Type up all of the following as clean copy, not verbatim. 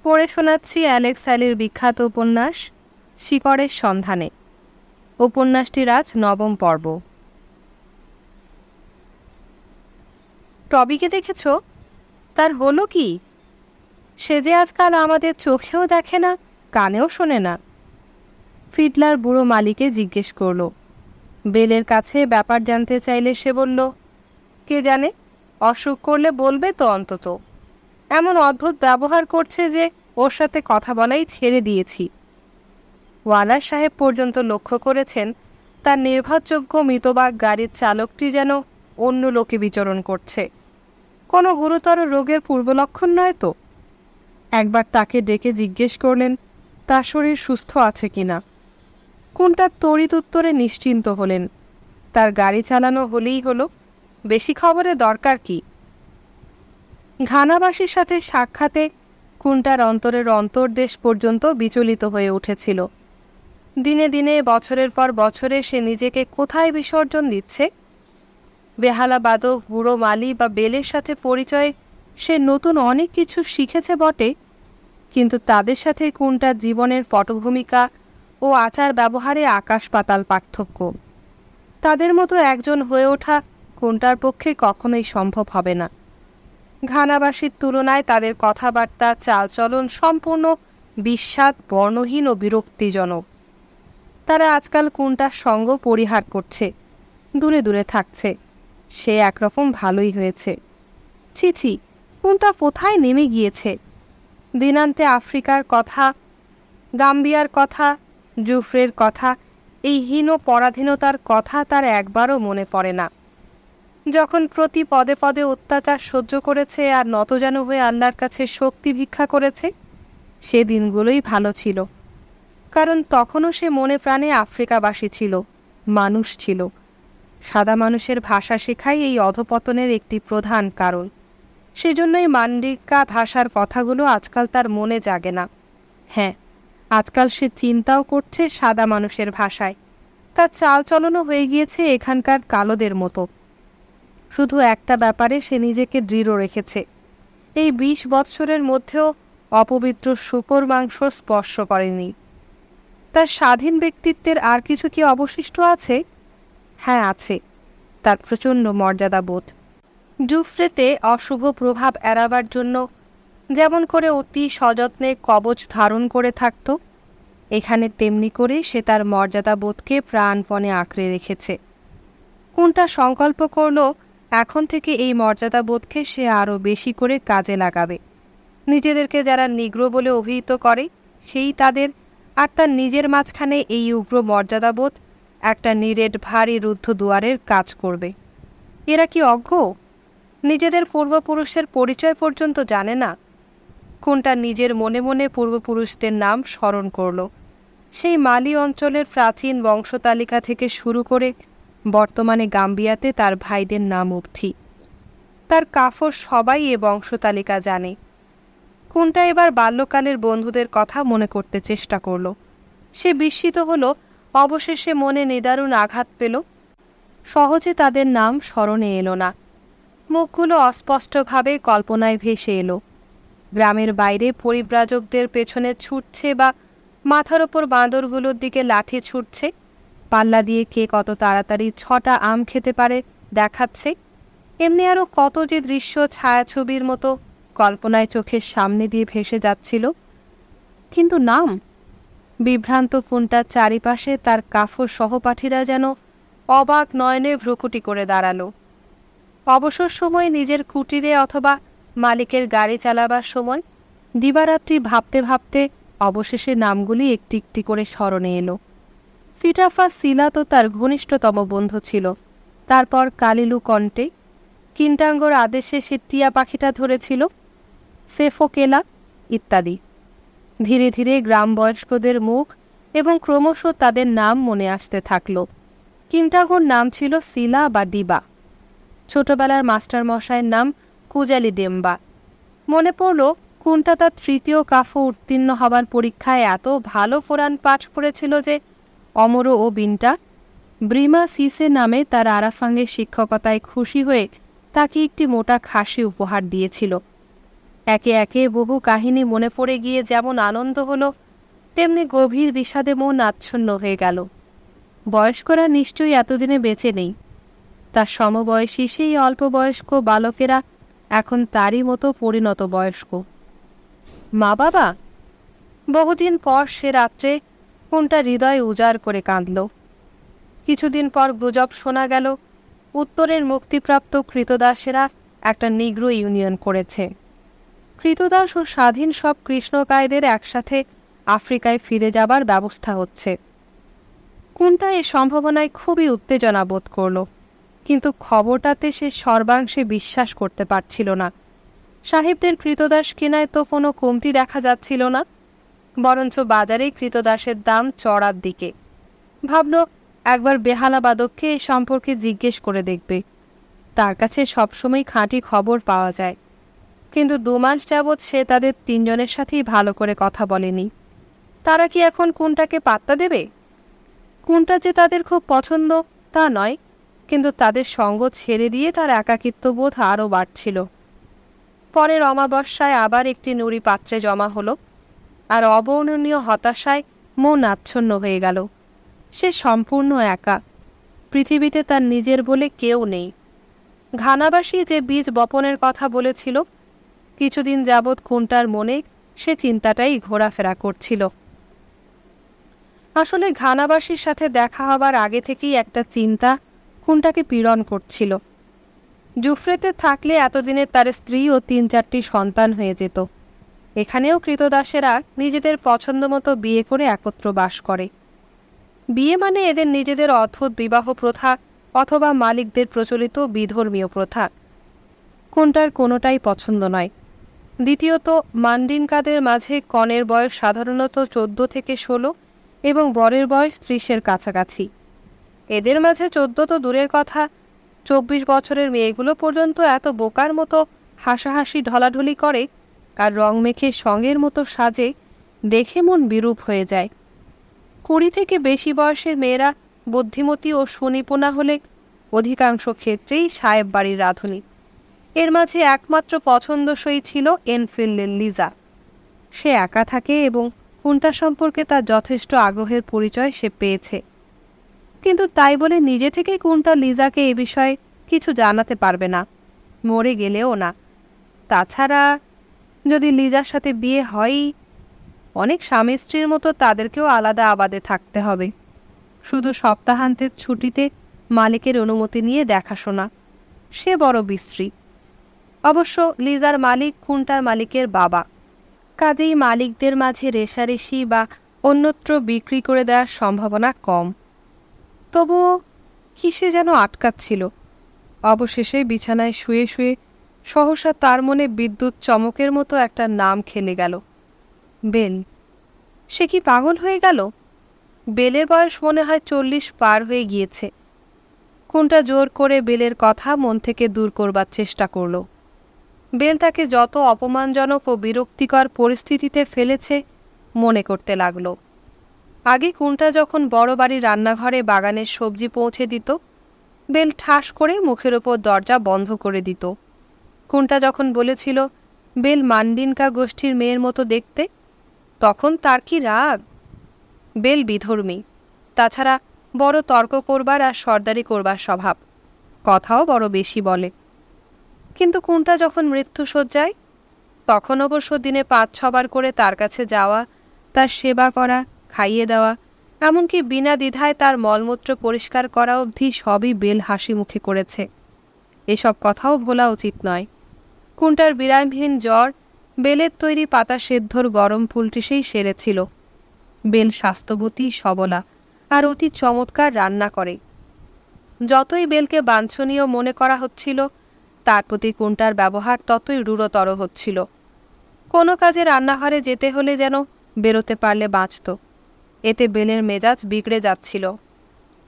পড়ে শোনাচ্ছি অ্যালেক্স হ্যালির বিখ্যাত উপন্যাস শিকড়ের সন্ধানে। উপন্যাসটির আজ ৯ম পর্ব। টবিকে দেখেছ? তার হলো কি? সে যে আজকাল আমাদের চোখেও দেখে না, কানেও শোনে না। ফিডলার বুড়ো মালিকে জিজ্ঞেস করল। বেলের কাছে ব্যাপার জানতে চাইলে সে বলল, কে জানে, অসুখ করলে বলবে তো অন্তত। এমন অদ্ভুত ব্যবহার করছে যে ওর সাথে কথা বলাই ছেড়ে দিয়েছি। ওয়ালার সাহেব পর্যন্ত লক্ষ্য করেছেন তার নির্ভরযোগ্য মিতবাগ গাড়ির চালকটি যেন অন্য লোকে বিচরণ করছে। কোনো গুরুতর রোগের পূর্বলক্ষণ নয় তো? একবার তাকে ডেকে জিজ্ঞেস করলেন তার শরীর সুস্থ আছে কিনা। কোনটা তড়িৎ উত্তরে নিশ্চিন্ত হলেন, তার গাড়ি চালানো হলেই হলো, বেশি খবরের দরকার কি? ঘানাবাসীর সাথে সাক্ষাতে কুন্টার অন্তরের অন্তর্দেশ পর্যন্ত বিচলিত হয়ে উঠেছিল। দিনে দিনে, বছরের পর বছরে সে নিজেকে কোথায় বিসর্জন দিচ্ছে। বেহালা বাদক, বুড়ো মালি বা বেলের সাথে পরিচয়ে সে নতুন অনেক কিছু শিখেছে বটে, কিন্তু তাদের সাথে কুন্টার জীবনের পটভূমিকা ও আচার ব্যবহারে আকাশ পাতাল পার্থক্য। তাদের মতো একজন হয়ে ওঠা কুন্টার পক্ষে কখনোই সম্ভব হবে না। ঘানাবাসীর তুলনায় তাদের কথাবার্তা, চালচলন সম্পূর্ণ বিস্বাদ, বর্ণহীন ও বিরক্তিজনক। তারা আজকাল কুন্টার সঙ্গ পরিহার করছে, দূরে দূরে থাকছে। সে একরকম ভালোই হয়েছে। ছি, কুন্টা কোথায় নেমে গিয়েছে! দিনান্তে আফ্রিকার কথা, গাম্বিয়ার কথা, জুফ্রের কথা, এই হীন পরাধীনতার কথা তার একবারও মনে পড়ে না। যখন প্রতি পদে পদে অত্যাচার সহ্য করেছে আর নতজান হয়ে আল্লাহর কাছে শক্তি ভিক্ষা করেছে, সে দিনগুলোই ভালো ছিল। কারণ তখনও সে মনে প্রাণে আফ্রিকাবাসী ছিল, মানুষ ছিল। সাদা মানুষের ভাষা শেখাই এই অধপতনের একটি প্রধান কারণ। সেজন্যই মান্ডিকা ভাষার কথাগুলো আজকাল তার মনে জাগে না। হ্যাঁ, আজকাল সে চিন্তাও করছে সাদা মানুষের ভাষায়। তার চালচলনও হয়ে গিয়েছে এখানকার কালোদের মতো। শুধু একটা ব্যাপারে সে নিজেকে দৃঢ় রেখেছে, এই ২০ বৎসরের মধ্যেও অপবিত্র শূকর মাংস স্পর্শ করেনি। তার স্বাধীন ব্যক্তিত্বের আর কিছু কি অবশিষ্ট আছে? হ্যাঁ, আছে, তার প্রচণ্ড মর্যাদাবোধ। জুফ্রেতে অশুভ প্রভাব এড়াবার জন্য যেমন করে অতি সযত্নে কবচ ধারণ করে থাকত, এখানে তেমনি করে সে তার মর্যাদাবোধকে প্রাণপণে আঁকড়ে রেখেছে। কোনটা সংকল্প করল এখন থেকে এই মর্যাদাবোধকে সে আরও বেশি করে কাজে লাগাবে। নিজেদেরকে যারা নিগ্রো বলে অভিহিত করে সেই তাদের, আর তার নিজের মাঝখানে এই উগ্র মর্যাদাবোধ একটা নিরেট ভারী রুদ্ধ দুয়ারের কাজ করবে। এরা কি অজ্ঞ? নিজেদের পূর্বপুরুষের পরিচয় পর্যন্ত জানে না। কোনটা নিজের মনে মনে পূর্বপুরুষদের নাম স্মরণ করল, সেই মালি অঞ্চলের প্রাচীন বংশতালিকা থেকে শুরু করে বর্তমানে গাম্বিয়াতে তার ভাইদের নাম অবধি। তার কাফর সবাই এ বংশতালিকা জানে। কোনটা এবার বাল্যকালের বন্ধুদের কথা মনে করতে চেষ্টা করল। সে বিস্মিত হল, অবশেষে মনে নিদারুণ আঘাত পেল। সহজে তাদের নাম স্মরণে এলো না। মুখগুলো অস্পষ্টভাবে কল্পনায় ভেসে এলো। গ্রামের বাইরে পরিব্রাজকদের পেছনে ছুটছে বা মাথার ওপর বাঁদরগুলোর দিকে লাঠি ছুটছে, পাল্লা দিয়ে কে কত তাড়াতাড়ি ৬টা আম খেতে পারে দেখাচ্ছে। এমনি আরও কত যে দৃশ্য ছায়াছবির মতো কল্পনায় চোখের সামনে দিয়ে ভেসে যাচ্ছিল। কিন্তু নাম! বিভ্রান্ত কোনটার চারিপাশে তার কাফর সহপাঠীরা যেন অবাক নয়নে ভ্রুকুটি করে দাঁড়ালো। অবসর সময় নিজের কুটিরে অথবা মালিকের গাড়ি চালাবার সময় দিবারাত্রি ভাবতে ভাবতে অবশেষে নামগুলি একটি একটি করে স্মরণে এলো। সিটাফা সিলা তো তার ঘনিষ্ঠতম বন্ধু ছিল। তারপর কালিলু কন্টে, কিন্টাঙ্গোর আদেশে সে টিয়া পাখিটা ধরেছিল, সেফোকেলা ইত্যাদি। ধীরে ধীরে গ্রাম বয়স্কদের মুখ এবং ক্রমশ তাদের নাম মনে আসতে থাকল। কিন্টাঙ্গোর নাম ছিল সিলা বা ডিবা। ছোটবেলার মাস্টারমশাইয়ের নাম কুজালি ডেম্বা। মনে পড়ল কোনটা তার ৩য় কাফো উত্তীর্ণ হবার পরীক্ষায় এত ভালো কোরআন পাঠ করেছিল যে অমরো ও বিনটা ব্রিমা সিসে নামে তার আরাফাঙ্গের শিক্ষকতায় খুশি হয়ে তাকে একটি মোটা খাসি উপহার দিয়েছিল। একে একে বহু কাহিনী মনে পড়ে গিয়ে যেমন আনন্দ হলো, তেমনি গভীর বিষাদে মন আচ্ছন্ন হয়ে গেল। বয়স্করা নিশ্চয়ই এতদিনে বেঁচে নেই। তার সমবয়সী সেই অল্প বয়স্ক বালকেরা এখন তারই মতো পরিণত বয়স্ক। মা বাবা? বহুদিন পর সে রাত্রে কোনটা হৃদয় উজাড় করে কাঁদল। কিছুদিন পর গুজব শোনা গেল, উত্তরের মুক্তিপ্রাপ্ত কৃতদাসেরা একটা নিগ্রো ইউনিয়ন করেছে। কৃতদাস ও স্বাধীন সব কৃষ্ণকায়দের একসাথে আফ্রিকায় ফিরে যাবার ব্যবস্থা হচ্ছে। কোনটা এ সম্ভাবনায় খুবই উত্তেজনা বোধ করল, কিন্তু খবরটাতে সে সর্বাংশে বিশ্বাস করতে পারছিল না। সাহেবদের কৃতদাস কেনায় তো কোনো কমতি দেখা যাচ্ছিল না, বরঞ্চ বাজারেই কৃতদাসের দাম চড়ার দিকে। ভাবল একবার বেহালা বাদককে এ সম্পর্কে জিজ্ঞেস করে দেখবে, তার কাছে সবসময় খাঁটি খবর পাওয়া যায়। কিন্তু 2 মাস যাবৎ সে তাদের 3 জনের সাথেই ভালো করে কথা বলেনি। তারা কি এখন কোনটাকে পাত্তা দেবে? কোনটা যে তাদের খুব পছন্দ তা নয়, কিন্তু তাদের সঙ্গ ছেড়ে দিয়ে তার একাকিত্ববোধ আরও বাড়ছিল। পরের অমাবস্যায় আবার একটি নুড়ি পাত্রে জমা হলো, আর অবর্ণনীয় হতাশায় মন আচ্ছন্ন হয়ে গেল। সে সম্পূর্ণ একা, পৃথিবীতে তার নিজের বলে কেউ নেই। ঘানাবাসী যে বীজ বপনের কথা বলেছিল, কিছুদিন যাবৎ কোনটার মনে সে চিন্তাটাই ঘোরাফেরা করছিল। আসলে ঘানাবাসীর সাথে দেখা হবার আগে থেকেই একটা চিন্তা কোনটাকে পীড়ন করছিল। জুফ্রেতে থাকলে এতদিনে তার স্ত্রী ও 3-4টি সন্তান হয়ে যেত। এখানেও কৃতদাসেরা নিজেদের পছন্দ মতো বিয়ে করে একত্র বাস করে। বিয়ে মানে এদের নিজেদের অদ্ভুত বিবাহ প্রথা অথবা মালিকদের প্রচলিত বিধর্মীয় প্রথা। কোনটার কোনোটাই পছন্দ নয়। দ্বিতীয়ত, মান্ডিনকাদের মাঝে কনের বয়স সাধারণত 14 থেকে 16 এবং বরের বয়স 30-এর কাছাকাছি। এদের মাঝে 14 তো দূরের কথা, 24 বছরের মেয়েগুলো পর্যন্ত এত বোকার মতো হাসাহাসি ঢলাঢলি করে আর রং মেখে সঙ্গের মতো সাজে, দেখে মন বিরূপ হয়ে যায়। 20 থেকে বেশি বয়সের মেয়েরা বুদ্ধিমতী ও সুনিপুণা হলে অধিকাংশ ক্ষেত্রেই সাহেব বাড়ির রাঁধুনি। এর মাঝে একমাত্র পছন্দসই ছিল এনফিল্ডের লিজা। সে একা থাকে এবং কোনটা সম্পর্কে তার যথেষ্ট আগ্রহের পরিচয় সে পেয়েছে, কিন্তু তাই বলে নিজে থেকে কোনটা লিজাকে এ বিষয়ে কিছু জানাতে পারবে না, মরে গেলেও না। তাছাড়া যদি লিজার সাথে বিয়ে হয়, অনেক স্বামী স্ত্রীর মতো তাদেরকেও আলাদা আবাদে থাকতে হবে। শুধু সপ্তাহান্তের ছুটিতে মালিকের অনুমতি নিয়ে দেখাশোনা, সে বড় বিশ্রী। অবশ্য লিজার মালিক কোনটার মালিকের বাবা, কাজেই মালিকদের মাঝে রেষারেষি বা অন্যত্র বিক্রি করে দেওয়ার সম্ভাবনা কম। তবুও কিসে যেন আটকাচ্ছিল। অবশেষে বিছানায় শুয়ে শুয়ে সহসা তার মনে বিদ্যুৎ চমকের মতো একটা নাম খেলে গেল, বেল। সে কি পাগল হয়ে গেল? বেলের বয়স মনে হয় 40 পার হয়ে গিয়েছে। কোনটা জোর করে বেলের কথা মন থেকে দূর করবার চেষ্টা করল। বেল তাকে যত অপমানজনক ও বিরক্তিকর পরিস্থিতিতে ফেলেছে মনে করতে লাগল। আগে কোনটা যখন বড় বাড়ির রান্নাঘরে বাগানের সবজি পৌঁছে দিত, বেল ঠাস করে মুখের ওপর দরজা বন্ধ করে দিত। কোনটা যখন বলেছিল বেল মান্ডিনকা গোষ্ঠীর মেয়ের মতো দেখতে, তখন তার কি রাগ! বেল বিধর্মী, তাছাড়া বড় তর্ক করবার আর সর্দারি করবার স্বভাব, কথাও বড় বেশি বলে। কিন্তু কোনটা যখন মৃত্যুশয্যায়, তখন অবশ্য দিনে 5-6 বার করে তার কাছে যাওয়া, তার সেবা করা, খাইয়ে দেওয়া, এমনকি বিনা দ্বিধায় তার মলমূত্র পরিষ্কার করা অবধি সবই বেল হাসি মুখে করেছে। এসব কথাও ভোলা উচিত নয়। কোনটার বিরামহীন জ্বর বেলের তৈরি পাতা সেদ্ধর গরম ফুলটিসেই সেরেছিল। বেল স্বাস্থ্যবতী, সবলা আর অতি চমৎকার রান্না করে। যতই বেলকে বাঞ্ছনীয় মনে করা হচ্ছিল, তার প্রতি কোনটার ব্যবহার ততই রূঢ়তর হচ্ছিল। কোনো কাজে রান্নাঘরে যেতে হলে যেন বেরোতে পারলে বাঁচত। এতে বেলের মেজাজ বিগড়ে যাচ্ছিল।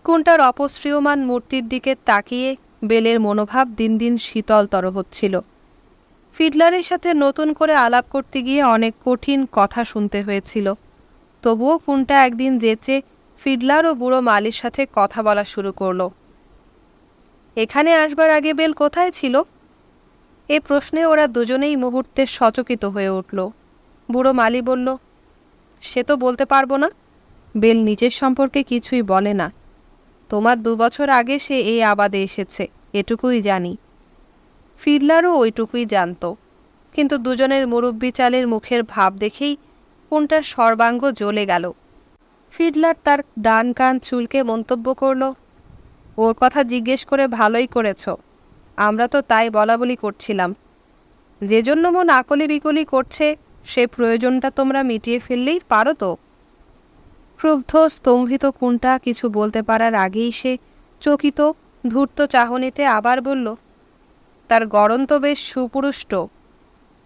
কোনটার অপশ্রিয়মান মূর্তির দিকে তাকিয়ে বেলের মনোভাব দিন দিন শীতলতর হচ্ছিল। ফিডলারের সাথে নতুন করে আলাপ করতে গিয়ে অনেক কঠিন কথা শুনতে হয়েছিল। তবুও কোনটা একদিন যেচে ফিডলার ও বুড়ো মালির সাথে কথা বলা শুরু করল। এখানে আসবার আগে বেল কোথায় ছিল? এ প্রশ্নে ওরা দুজনেই মুহূর্তে সচকিত হয়ে উঠল। বুড়ো মালি বলল, সে তো বলতে পারবো না। বেল নিজের সম্পর্কে কিছুই বলে না। তোমার 2 বছর আগে সে এই আবাদে এসেছে, এটুকুই জানি। ফিডলারও ওইটুকুই জানত, কিন্তু দুজনের মুরব্বি চালের মুখের ভাব দেখেই কোনটার সর্বাঙ্গ জ্বলে গেল। ফিডলার তার ডান কান চুলকে মন্তব্য করল, ওর কথা জিজ্ঞেস করে ভালোই করেছ, আমরা তো তাই বলাবলি করছিলাম। যে জন্য মন আকলি বিকলি করছে সে প্রয়োজনটা তোমরা মিটিয়ে ফেললেই পারো তো। ক্রুব্ধ স্তম্ভিত কোনটা কিছু বলতে পারার আগেই সে চকিত ধূর্ত চাহনিতে আবার বলল, তার গড়ন তো বেশ সুপুরুষ্ট।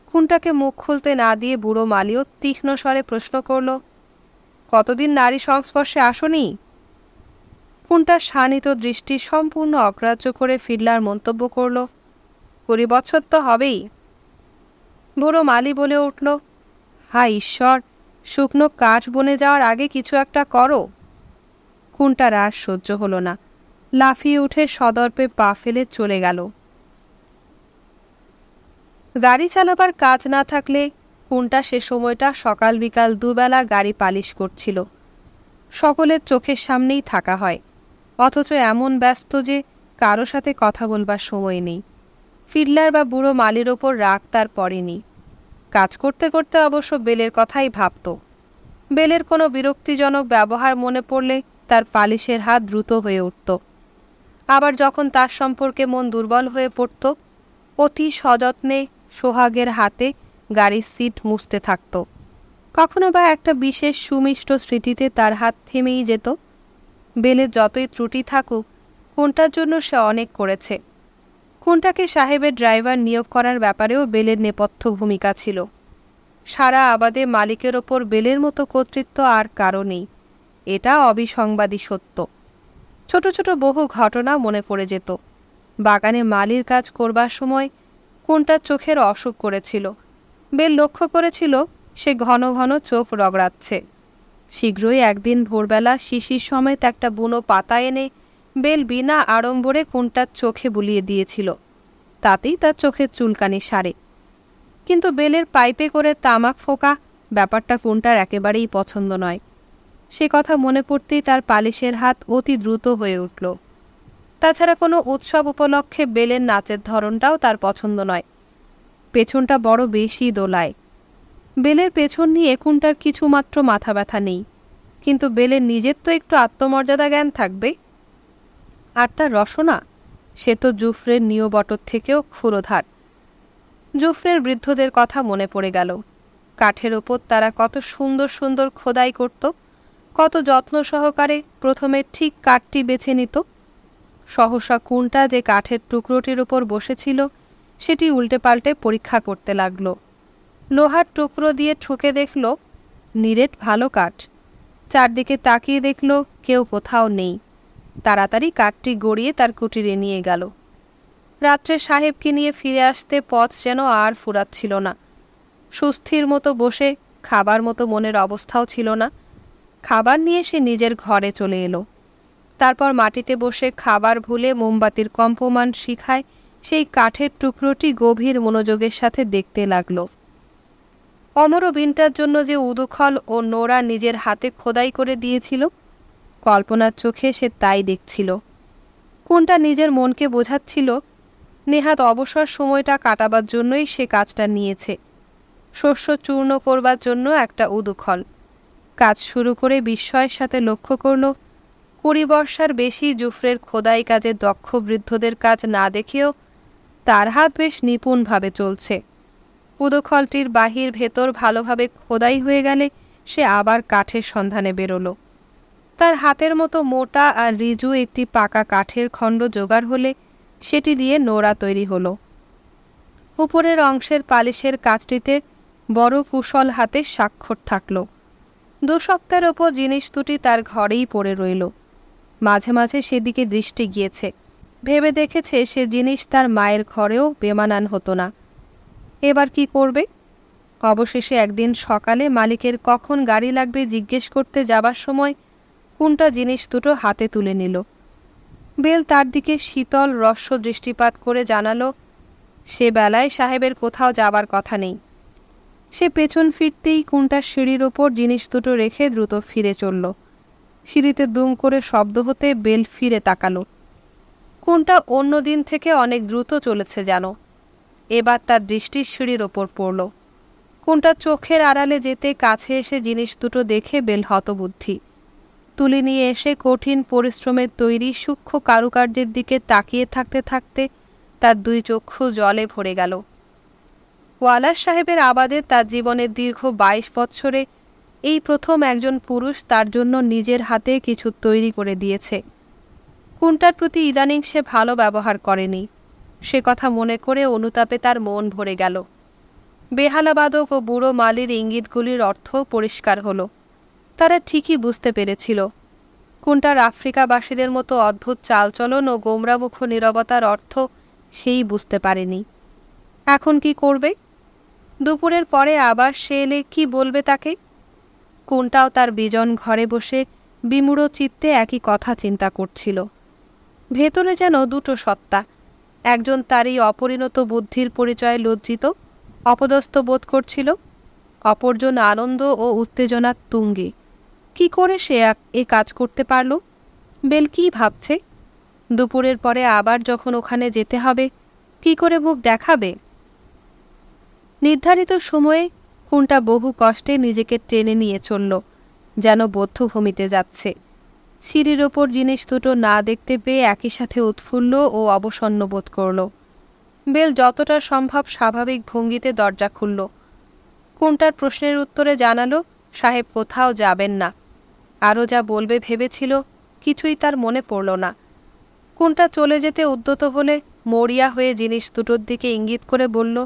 কোনটাকে মুখ খুলতে না দিয়ে বুড়ো মালিও তীক্ষ্ণ স্বরে প্রশ্ন করল, কতদিন নারী সংস্পর্শে আসনি? কোনটা শানিত দৃষ্টি সম্পূর্ণ অগ্রাহ্য করে ফিডলার মন্তব্য করল, 20 বছর তো হবেই। বুড়ো মালি বলে উঠল, হায় ঈশ্বর, শুকনো কাঠ বনে যাওয়ার আগে কিছু একটা করো। কোনটার আর সহ্য হলো না, লাফিয়ে উঠে সদর্পে পা ফেলে চলে গেল। গাড়ি চালাবার কাজ না থাকলে কোনটা সে সময়টা সকাল বিকাল দুবেলা গাড়ি পালিশ করছিল। সকলের চোখের সামনেই থাকা হয়, অথচ এমন ব্যস্ত যে কারো সাথে কথা বলবার সময় নেই। ফিডলার বা বুড়ো মালির ওপর রাগ তার পড়েনি। কাজ করতে করতে অবশ্য বেলের কথাই ভাবত। বেলের কোনো বিরক্তিজনক ব্যবহার মনে পড়লে তার পালিশের হাত দ্রুত হয়ে উঠত। আবার যখন তার সম্পর্কে মন দুর্বল হয়ে পড়ত, অতি সযত্নে সোহাগের হাতে গাড়ির সিট মুছতে থাকত। কখনো বা একটা বিশেষ সুমিষ্ট স্মৃতিতে তার হাত থেমেই যেত। বেলের যতই ত্রুটি থাকুক, কোনটার জন্য সে অনেক করেছে। কোনটাকে সাহেবের ড্রাইভার নিয়োগ করার ব্যাপারেও বেলের নেপথ্য ভূমিকা ছিল। সারা আবাদে মালিকের ওপর বেলের মতো কর্তৃত্ব আর কারো নেই, এটা অবিসংবাদী সত্য। ছোট ছোট বহু ঘটনা মনে পড়ে যেত। বাগানে মালির কাজ করবার সময় কোনটার চোখের অসুখ করেছিল। বেল লক্ষ্য করেছিল সে ঘন ঘন চোখ রগড়াচ্ছে। শীঘ্রই একদিন ভোরবেলা শিশির সমেত একটা বুনো পাতা এনে বেল বিনা আড়ম্বরে কোনটার চোখে বুলিয়ে দিয়েছিল। তাতেই তার চোখের চুলকানি সারে। কিন্তু বেলের পাইপে করে তামাক ফোকা ব্যাপারটা কোনটার একেবারেই পছন্দ নয়। সে কথা মনে পড়তেই তার পালিশের হাত অতি দ্রুত হয়ে উঠল। তাছাড়া কোনো উৎসব উপলক্ষে বেলের নাচের ধরনটাও তার পছন্দ নয়। পেছনটা বড় বেশি দোলায়। বেলের পেছন নিয়ে কোনটার কিছুমাত্র মাথা ব্যথা নেই, কিন্তু বেলের নিজের তো একটু আত্মমর্যাদা জ্ঞান থাকবে। আর তার রসনা, সে তো জুফরের নিয়বটর থেকেও ক্ষুরোধার। জুফরের বৃদ্ধদের কথা মনে পড়ে গেল। কাঠের ওপর তারা কত সুন্দর সুন্দর খোদাই করত, কত যত্ন সহকারে প্রথমে ঠিক কাঠটি বেছে নিত। সহসা কোনটা যে কাঠের টুকরোটির ওপর বসেছিল সেটি উল্টে পাল্টে পরীক্ষা করতে লাগল। লোহার টুকরো দিয়ে ঠুকে দেখল নিরেট ভালো কাঠ। চারদিকে তাকিয়ে দেখল কেউ কোথাও নেই। তাড়াতাড়ি কাঠটি গড়িয়ে তার কুটিরে নিয়ে গেল। রাত্রে সাহেবকে নিয়ে ফিরে আসতে পথ যেন আর ফুরাচ্ছিল না। সুস্থির মতো বসে খাবার মতো মনের অবস্থাও ছিল না। খাবার নিয়ে সে নিজের ঘরে চলে এলো। তারপর মাটিতে বসে খাবার ভুলে মোমবাতির কম্পমান শিখায় সেই কাঠের টুকরোটি গভীর মনোযোগের সাথে দেখতে লাগল। অমরবিনটার জন্য যে উদুখল ও নোরা নিজের হাতে খোদাই করে দিয়েছিল, কল্পনার চোখে সে তাই দেখছিল। কোনটা নিজের মনকে বোঝাচ্ছিল নেহাত অবসর সময়টা কাটাবার জন্যই সে কাজটা নিয়েছে। শস্য চূর্ণ করবার জন্য একটা উদুখল। কাজ শুরু করে বিস্ময়ের সাথে লক্ষ্য করল 20 বর্ষার বেশি জুফরের খোদাই কাজে দক্ষ বৃদ্ধদের কাজ না দেখেও তার হাত বেশ নিপুণভাবে চলছে। উদুখলটির বাহির ভেতর ভালোভাবে খোদাই হয়ে গেলে সে আবার কাঠের সন্ধানে বেরোলো। তার হাতের মতো মোটা আর রিজু একটি পাকা কাঠের খণ্ড জোগাড় হলে সেটি দিয়ে নোড়া তৈরি হলো। উপরের অংশের পালিশের কাজটিতে বড় কুশল হাতে স্বাক্ষর থাকল। 2 সপ্তাহের ওপর জিনিস দুটি তার ঘরেই পড়ে রইল। মাঝে মাঝে সেদিকে দৃষ্টি গিয়েছে, ভেবে দেখেছে সে জিনিস তার মায়ের ঘরেও বেমানান হতো না। এবার কি করবে? অবশেষে একদিন সকালে মালিকের কখন গাড়ি লাগবে জিজ্ঞেস করতে যাবার সময় কোনটা জিনিস দুটো হাতে তুলে নিল। বেল তার দিকে শীতল রস্য দৃষ্টিপাত করে জানালো, সে বেলায় সাহেবের কোথাও যাবার কথা নেই। সে পেছন ফিরতেই কুন্টার সিঁড়ির ওপর জিনিস দুটো রেখে দ্রুত ফিরে চলল। সিঁড়িতে দুম করে শব্দ হতে বেল ফিরে তাকালো। কুন্টা অন্য দিন থেকে অনেক দ্রুত চলেছে যেন। এবার তার দৃষ্টি সিঁড়ির ওপর পড়ল। কুন্টা চোখের আড়ালে যেতে কাছে এসে জিনিস দুটো দেখে বেল হতবুদ্ধি। তুলে নিয়ে এসে কঠিন পরিশ্রমের তৈরি সূক্ষ্ম কারুকার্যের দিকে তাকিয়ে থাকতে থাকতে তার দুই চক্ষু জলে ভরে গেল। ওয়ালার সাহেবের আবাদে তার জীবনের দীর্ঘ 22 বৎসরে এই প্রথম একজন পুরুষ তার জন্য নিজের হাতে কিছু তৈরি করে দিয়েছে। কুন্টার প্রতি ইদানিং সে ভালো ব্যবহার করেনি, সে কথা মনে করে অনুতাপে তার মন ভরে গেল। বেহালাবাদক ও বুড়ো মালির ইঙ্গিতগুলির অর্থ পরিষ্কার হলো। তারা ঠিকই বুঝতে পেরেছিল কুন্টার আফ্রিকাবাসীদের মতো অদ্ভুত চালচলন ও গোমরামুখ নীরবতার অর্থ সেই বুঝতে পারেনি। এখন কি করবে? দুপুরের পরে আবার সে এলে কি বলবে তাকে? কুন্টাও তার বিজন ঘরে বসে বিমূঢ় চিত্তে একই কথা চিন্তা করছিল। ভেতরে যেন দুটো সত্তা, একজন তার এই অপরিণত বুদ্ধির পরিচয়ে লজ্জিত, অপদস্থ বোধ করছিল, অপরজন আনন্দ ও উত্তেজনার তুঙ্গে। কি করে সে এ কাজ করতে পারল? বেল কি ভাবছে? দুপুরের পরে আবার যখন ওখানে যেতে হবে, কি করে মুখ দেখাবে? নির্ধারিত সময়ে কুন্টা বহু কষ্টে নিজেকে টেনে নিয়ে চলল, যেন বধ্যভূমিতে যাচ্ছে। সিঁড়ির ওপর জিনিস দুটো না দেখতে পেয়ে একই সাথে উৎফুল্ল ও অবসন্ন বোধ করল। বেল যতটা সম্ভব স্বাভাবিক ভঙ্গিতে দরজা খুলল। কুন্টার প্রশ্নের উত্তরে জানালো সাহেব কোথাও যাবেন না। আরও যা বলবে ভেবেছিল কিছুই তার মনে পড়ল না। কুন্টা চলে যেতে উদ্যত হলে মরিয়া হয়ে জিনিস দুটোর দিকে ইঙ্গিত করে বলল,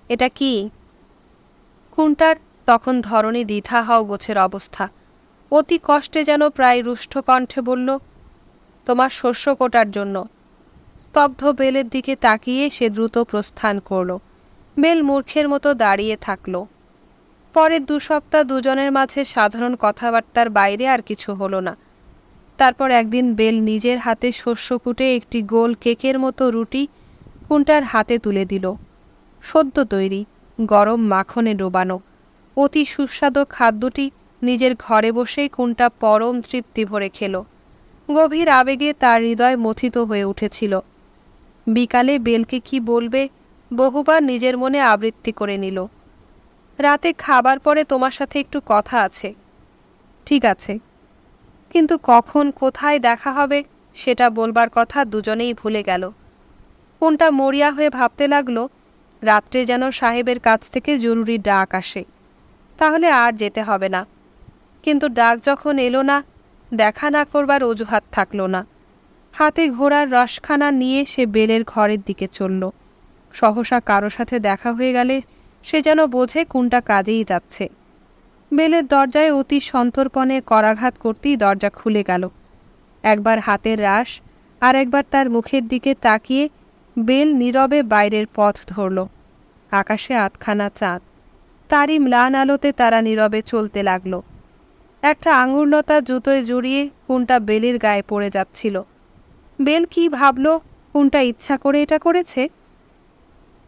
এটা কি? কুন্টার তখন ধরনী দ্বিধা হও গোছের অবস্থা। অতি কষ্টে যেন প্রায় রুষ্ট কণ্ঠে বলল, তোমার শস্য কোটার জন্য। স্তব্ধ বেলের দিকে তাকিয়ে সে দ্রুত প্রস্থান করল। বেল মূর্খের মতো দাঁড়িয়ে থাকল। পরের 2 সপ্তাহ দুজনের মাঝে সাধারণ কথাবার্তার বাইরে আর কিছু হলো না। তারপর একদিন বেল নিজের হাতে শস্য কুটে একটি গোল কেকের মতো রুটি কুন্টার হাতে তুলে দিল। সদ্য তৈরি, গরম মাখনে ডোবানো, অতি সুস্বাদু খাদ্যটি নিজের ঘরে বসেই কুন্টা পরম তৃপ্তি ভরে খেল। গভীর আবেগে তার হৃদয় মথিত হয়ে উঠেছিল। বিকালে বেলকে কি বলবে বহুবার নিজের মনে আবৃত্তি করে নিল। রাতে খাবার পরে তোমার সাথে একটু কথা আছে। ঠিক আছে, কিন্তু কখন কোথায় দেখা হবে সেটা বলবার কথা দুজনেই ভুলে গেল। কোনটা মরিয়া হয়ে ভাবতে লাগলো রাত্রে যেন সাহেবের কাছ থেকে জরুরি ডাক আসে, তাহলে আর যেতে হবে না। কিন্তু ডাক যখন এলো না, দেখা না করবার অজুহাত থাকল না। হাতে ঘোড়ার রসখানা নিয়ে সে বেলের ঘরের দিকে চলল। সহসা কারো সাথে দেখা হয়ে গেলে সে যেন বোঝে কোনটা কাজেই যাচ্ছে। বেলের দরজায় অতি সন্তর্পণে করাঘাত করতেই দরজা খুলে গেল। একবার হাতের রাশ আর একবার তার মুখের দিকে তাকিয়ে বেল নীরবে বাইরের পথ ধরল। আকাশে আধখানা চাঁদ, তারই ম্লান আলোতে তারা নীরবে চলতে লাগল। একটা আঙুরলতা জুতোয় জড়িয়ে কোনটা বেলের গায়ে পড়ে যাচ্ছিল। বেল কি ভাবল কোনটা ইচ্ছা করে এটা করেছে?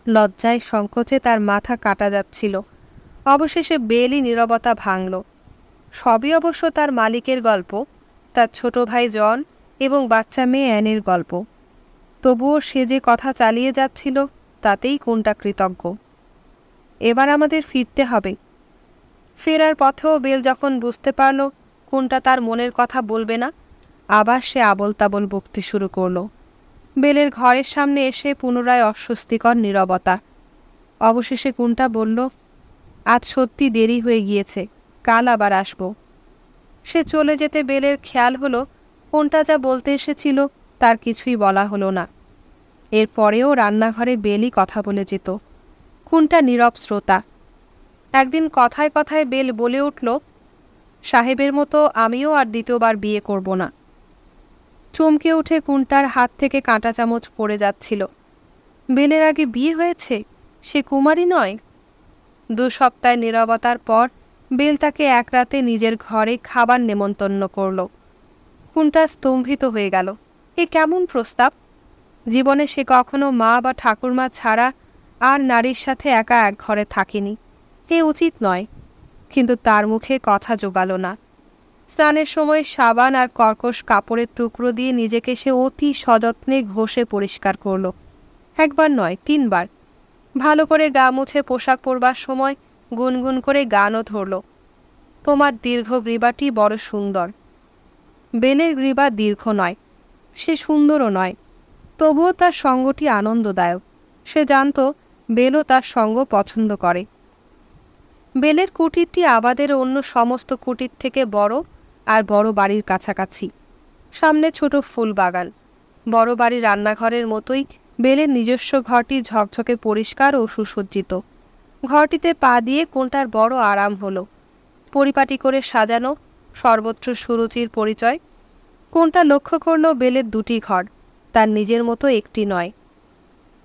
লজ্জায় সংকোচে তার মাথা কাটা যাচ্ছিল। অবশেষে বেলই নীরবতা ভাঙল। সবই অবশ্য তার মালিকের গল্প, তার ছোট ভাই জন এবং বাচ্চা মেয়ে অ্যানের গল্প। তবুও সে যে কথা চালিয়ে যাচ্ছিল তাতেই কোনটা কৃতজ্ঞ। এবার আমাদের ফিরতে হবে। ফেরার পথেও বেল যখন বুঝতে পারল কোনটা তার মনের কথা বলবে না, আবার সে আবল তাবল বকতে শুরু করল। বেলের ঘরের সামনে এসে পুনরায় অস্বস্তিকর নীরবতা। অবশেষে কোনটা বলল, আজ সত্যি দেরি হয়ে গিয়েছে, কাল আবার আসব। সে চলে যেতে বেলের খেয়াল হলো কোনটা যা বলতে এসেছিল তার কিছুই বলা হলো না। এরপরেও রান্নাঘরে বেলই কথা বলে যেত। কোনটা নীরব শ্রোতা। একদিন কথায় কথায় বেল বলে উঠল, সাহেবের মতো আমিও আর দ্বিতীয়বার বিয়ে করব না। চমকে উঠে কুন্টার হাত থেকে কাঁটা চামচ পড়ে যাচ্ছিল। বেলের আগে বিয়ে হয়েছে? সে কুমারী নয়? 2 সপ্তাহ নীরবতার পর বেল তাকে এক রাতে নিজের ঘরে খাবার নেমন্তন্ন করল। কুন্টা স্তম্ভিত হয়ে গেল। এ কেমন প্রস্তাব! জীবনে সে কখনো মা বা ঠাকুরমা ছাড়া আর নারীর সাথে একা এক ঘরে থাকেনি। এ উচিত নয়, কিন্তু তার মুখে কথা জোগালো না। স্নানের সময় সাবান আর কর্কশ কাপড়ের টুকরো দিয়ে নিজেকে সে অতি সযত্নে ঘষে পরিষ্কার করল। একবার নয়, 3 বার। ভালো করে গা মুছে পোশাক পরবার সময় গুনগুন করে গানও ধরল, তোমার দীর্ঘ গ্রীবাটি বড় সুন্দর। বেলের গ্রীবা দীর্ঘ নয়, সে সুন্দরও নয়, তবুও তার সঙ্গটি আনন্দদায়ক। সে জানত বেলও তার সঙ্গ পছন্দ করে। বেলের কুটিরটি আবাদের অন্য সমস্ত কুটির থেকে বড় আর বড় বাড়ির কাছাকাছি। সামনে ছোট ফুল বাগান। বড় বাড়ির রান্নাঘরের মতোই বেলের নিজস্ব ঘরটি ঝকঝকে পরিষ্কার ও সুসজ্জিত। ঘরটিতে পা দিয়ে কোনটার বড় আরাম হলো। পরিপাটি করে সাজানো, সর্বত্র সুরুচির পরিচয়। কোনটা লক্ষ্য করল বেলের 2টি ঘর, তার নিজের মতো একটি নয়।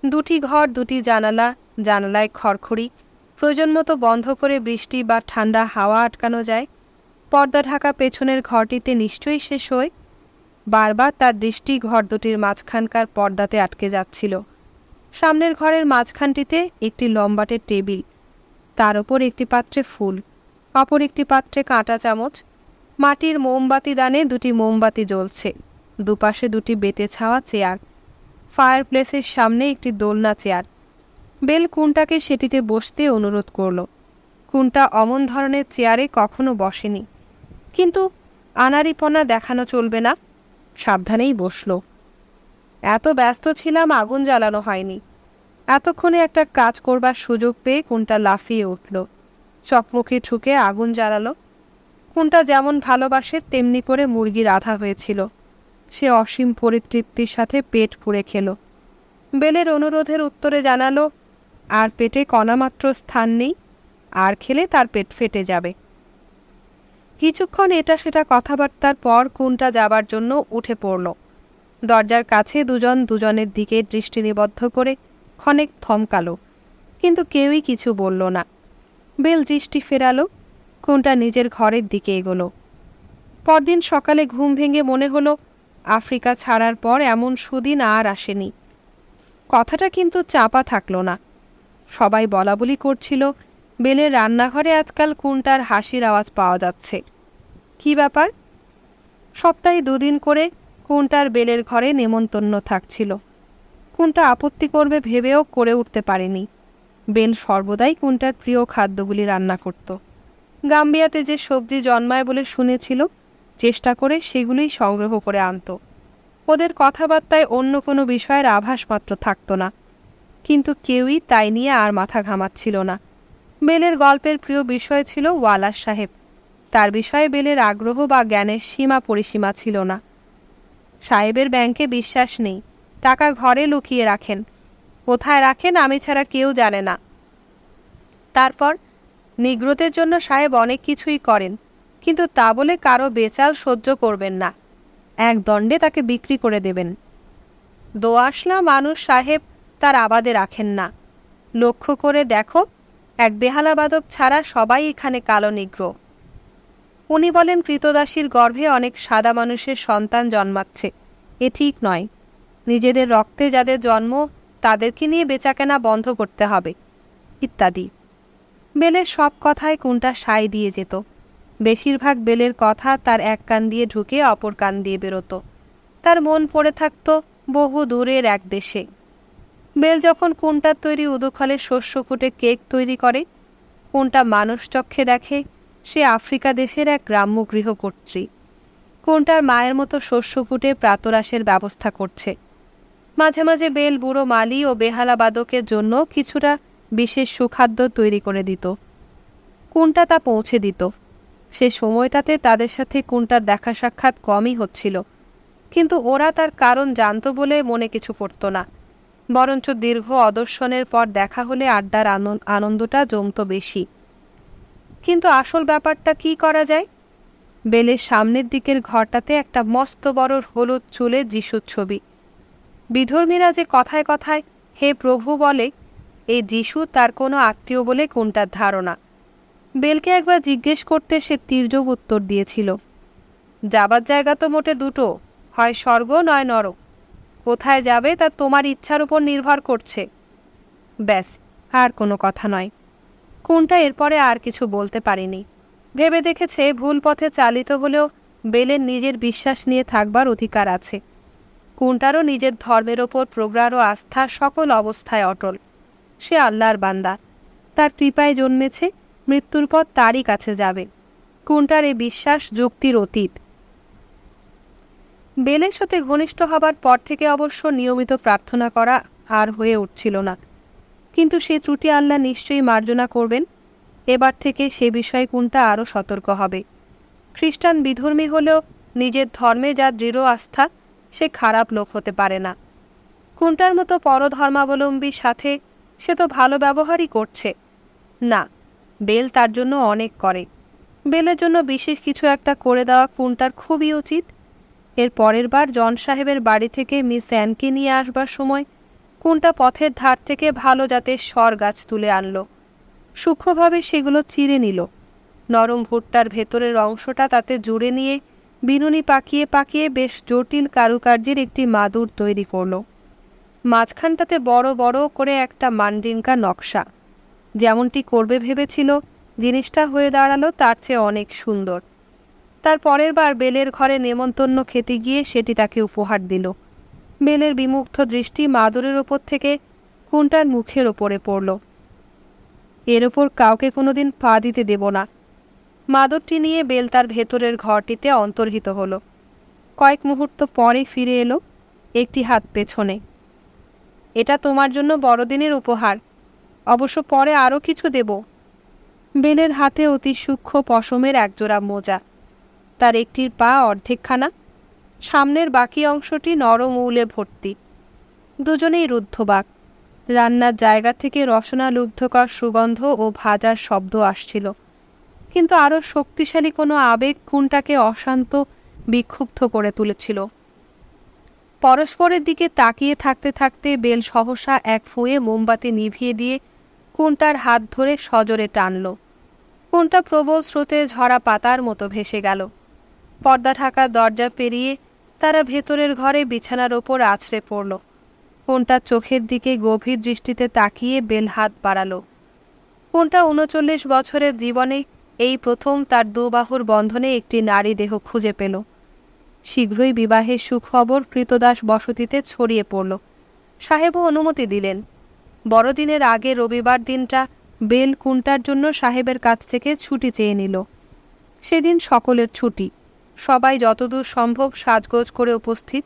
2টি ঘর, 2টি জানালা, জানালায় খড়খড়ি, প্রয়োজন মতো বন্ধ করে বৃষ্টি বা ঠান্ডা হাওয়া আটকানো যায়। পর্দা ঢাকা পেছনের ঘরটিতে নিশ্চয়ই সে শোয়। বারবার তার দৃষ্টি ঘর 2টির মাঝখানকার পর্দাতে আটকে যাচ্ছিল। সামনের ঘরের মাঝখানটিতে একটি লম্বাটে টেবিল, তার ওপর একটি পাত্রে ফুল, অপর একটি পাত্রে কাঁটা চামচ। মাটির মোমবাতি দানে 2টি মোমবাতি জ্বলছে। দুপাশে 2টি বেতে ছাওয়া চেয়ার। ফায়ার প্লেসের সামনে একটি দোলনা চেয়ার। বেল কুন্টাকে সেটিতে বসতে অনুরোধ করল। কুন্টা অমন ধরনের চেয়ারে কখনো বসেনি, কিন্তু আনাড়িপনা দেখানো চলবে না, সাবধানেই বসল। এত ব্যস্ত ছিলাম আগুন জ্বালানো হয়নি। এতক্ষণে একটা কাজ করবার সুযোগ পেয়ে কুন্টা লাফিয়ে উঠল, চকমকি ঠুকে আগুন জ্বালালো। কুন্টা যেমন ভালোবাসে তেমনি করে মুরগি রাঁধা হয়েছিল। সে অসীম পরিতৃপ্তির সাথে পেট পুড়ে খেল। বেলের অনুরোধের উত্তরে জানালো, আর পেটে কণামাত্র স্থান নেই, আর খেলে তার পেট ফেটে যাবে। কিছুক্ষণ এটা সেটা কথাবার্তার পর কুন্টা যাবার জন্য উঠে পড়ল। দরজার কাছে দুজন দুজনের দিকে দৃষ্টি নিবদ্ধ করে ক্ষণেক থমকালো, কিন্তু কেউই কিছু বলল না। বেল দৃষ্টি ফেরালো। কুন্টা নিজের ঘরের দিকে এগোলো। পরদিন সকালে ঘুম ভেঙে মনে হলো আফ্রিকা ছাড়ার পর এমন সুদিন আর আসেনি। কথাটা কিন্তু চাপা থাকলো না। সবাই বলাবলি করছিল, বেলের রান্নাঘরে আজকাল কুন্টার হাসির আওয়াজ পাওয়া যাচ্ছে। কি ব্যাপার? সপ্তাহে 2 দিন করে কুন্টার বেলের ঘরে নেমন্তন্ন থাকছিল। কুন্টা আপত্তি করবে ভেবেও করে উঠতে পারেনি। বেল সর্বদাই কুন্টার প্রিয় খাদ্যগুলি রান্না করত। গাম্বিয়াতে যে সবজি জন্মায় বলে শুনেছিল, চেষ্টা করে সেগুলোই সংগ্রহ করে আনত। ওদের কথাবার্তায় অন্য কোনো বিষয়ের আভাস মাত্র থাকত না, কিন্তু কেউই তাই নিয়ে আর মাথা ঘামাচ্ছিল না। বেলের গল্পের প্রিয় বিষয় ছিল ওয়ালাস সাহেব। তার বিষয়ে বেলের আগ্রহ বা জ্ঞানের সীমা পরিসীমা ছিল না। সাহেবের ব্যাংকে বিশ্বাস নেই, টাকা ঘরে লুকিয়ে রাখেন, কোথায় রাখেন আমি ছাড়া কেউ জানে না। তারপর নিগ্রোদের জন্য সাহেব অনেক কিছুই করেন, কিন্তু তা বলে কারো বেচাল সহ্য করবেন না, এক দণ্ডে তাকে বিক্রি করে দেবেন। দোআঁশলা মানুষ সাহেব তার আবাদে রাখেন না। লক্ষ্য করে দেখো, এক বেহালাবাদক ছাড়া সবাই এখানে কালো নিগ্রো। উনি বলেন কৃতদাসীর গর্ভে অনেক সাদা মানুষের সন্তান জন্মাচ্ছে, এ ঠিক নয়। নিজেদের রক্তে যাদের জন্ম তাদেরকে নিয়ে বেচাকেনা বন্ধ করতে হবে, ইত্যাদি। বেলের সব কথায় কুন্টা সায় দিয়ে যেত। বেশিরভাগ বেলের কথা তার এক কান দিয়ে ঢুকে অপর কান দিয়ে বেরোতো। তার মন পড়ে থাকত বহু দূরের এক দেশে। বেল যখন কুন্টার তৈরি উদুখলে শস্য কুটে কেক তৈরি করে, কুন্টা মানুষ চক্ষে দেখে সে আফ্রিকা দেশের এক গ্রাম্য গৃহকর্ত্রী। কুন্টার মায়ের মতো শস্য কুটে প্রাতরাশের ব্যবস্থা করছে। মাঝে মাঝে বেল বুড়ো মালি ও বেহালাবাদকের জন্য কিছুটা বিশেষ সুখাদ্য তৈরি করে দিত। কুন্টা তা পৌঁছে দিত। সে সময়টাতে তাদের সাথে কুন্টার দেখা সাক্ষাৎ কমই হচ্ছিল, কিন্তু ওরা তার কারণ জানত বলে মনে কিছু করত না। বরঞ্চ দীর্ঘ অদর্শনের পর দেখা হলে আড্ডার আনন্দটা জমত বেশি। কিন্তু আসল ব্যাপারটা কি করা যায়? বেলের সামনের দিকের ঘরটাতে একটা মস্ত বড় হলুদ চুলে যিশুর ছবি। বিধর্মীরা যে কথায় কথায় হে প্রভু বলে, এই যিশু তার কোনো আত্মীয় বলে কুন্টার ধারণা। বেলকে একবার জিজ্ঞেস করতে সে তীর্যক উত্তর দিয়েছিল, যাবার জায়গা তো মোটে 2টো, হয় স্বর্গ নয় নরক। কোথায় যাবে তা তোমার ইচ্ছার উপর নির্ভর করছে। ব্যাস, আর কোনো কথা নয়। কোনটা এরপরে আর কিছু বলতে পারিনি। ভেবে দেখেছে ভুল পথে চালিত হলেও বেলের নিজের বিশ্বাস নিয়ে থাকবার অধিকার আছে। কোনটারও নিজের ধর্মের ওপর প্রগাঢ় আস্থা সকল অবস্থায় অটল। সে আল্লাহর বান্দা, তার কৃপায় জন্মেছে, মৃত্যুর পর তারই কাছে যাবে। কোনটার এ বিশ্বাস যুক্তির অতীত। বেলের সাথে ঘনিষ্ঠ হবার পর থেকে অবশ্য নিয়মিত প্রার্থনা করা আর হয়ে উঠছিল না, কিন্তু সে ত্রুটি আল্লাহ নিশ্চয়ই মার্জনা করবেন। এবার থেকে সে বিষয়ে কোনটা আরও সতর্ক হবে। খ্রিস্টান বিধর্মী হলেও নিজের ধর্মে যা দৃঢ় আস্থা, সে খারাপ লোক হতে পারে না। কোনটার মতো পরধর্মাবলম্বীর সাথে সে তো ভালো ব্যবহারই করছে না, বেল তার জন্য অনেক করে। বেলের জন্য বিশেষ কিছু একটা করে দেওয়া কোনটার খুবই উচিত। এর পরের বার জন সাহেবের বাড়ি থেকে মিস অ্যানকে নিয়ে আসবার সময় কোনটা পথের ধার থেকে ভালো জাতের সর গাছ তুলে আনলো। সূক্ষ্মভাবে সেগুলো চিরে নিল, নরম ভুট্টার ভেতরের অংশটা তাতে জুড়ে নিয়ে বিনুনি পাকিয়ে পাকিয়ে বেশ জটিল কারুকার্যের একটি মাদুর তৈরি করল। মাঝখানটাতে বড় বড় করে একটা মান্ডিনকা নকশা। যেমনটি করবে ভেবেছিল, জিনিসটা হয়ে দাঁড়ালো তার চেয়ে অনেক সুন্দর। তার পরের বার বেলের ঘরে নেমন্তন্ন খেতে গিয়ে সেটি তাকে উপহার দিল। বেলের বিমুগ্ধ দৃষ্টি মাদুরের ওপর থেকে কোনটার মুখের ওপরে পড়ল। এর ওপর কাউকে কোনোদিন পা দিতে দেব না। মাদুরটি নিয়ে বেল তার ভেতরের ঘরটিতে অন্তর্হিত হলো। কয়েক মুহূর্ত পরে ফিরে এলো, একটি হাত পেছনে। এটা তোমার জন্য বড়দিনের উপহার, অবশ্য পরে আরও কিছু দেব। বেলের হাতে অতি সূক্ষ্ম পশমের একজোড়া মোজা, তার একটির পা অর্ধেকখানা, সামনের বাকি অংশটি নরম উলে ভর্তি। দুজনেই রুদ্ধবাক। রান্নার জায়গা থেকে রসনালুব্ধকর সুগন্ধ ও ভাজার শব্দ আসছিল, কিন্তু আরও শক্তিশালী কোনো আবেগ কোনটাকে অশান্ত, বিক্ষুব্ধ করে তুলেছিল। পরস্পরের দিকে তাকিয়ে থাকতে থাকতে বেল সহসা এক ফুঁয়ে মোমবাতি নিভিয়ে দিয়ে কোনটার হাত ধরে সজোরে টানল। কোনটা প্রবল স্রোতে ঝরা পাতার মতো ভেসে গেল। পর্দা ঢাকা দরজা পেরিয়ে তারা ভেতরের ঘরে বিছানার ওপর আছড়ে পড়ল। কোনটা চোখের দিকে গভীর দৃষ্টিতে তাকিয়ে বেল হাত বাড়াল। কোনটা ৩৯ বছরের জীবনে এই প্রথম তার দুবাহুর বন্ধনে একটি নারী দেহ খুঁজে পেল। শীঘ্রই বিবাহের সুখবর কৃতদাস বসতিতে ছড়িয়ে পড়ল। সাহেবও অনুমতি দিলেন। বড়দিনের আগে রবিবার দিনটা বেল কোনটার জন্য সাহেবের কাছ থেকে ছুটি চেয়ে নিল। সেদিন সকলের ছুটি, সবাই যতদূর সম্ভব সাজগোজ করে উপস্থিত।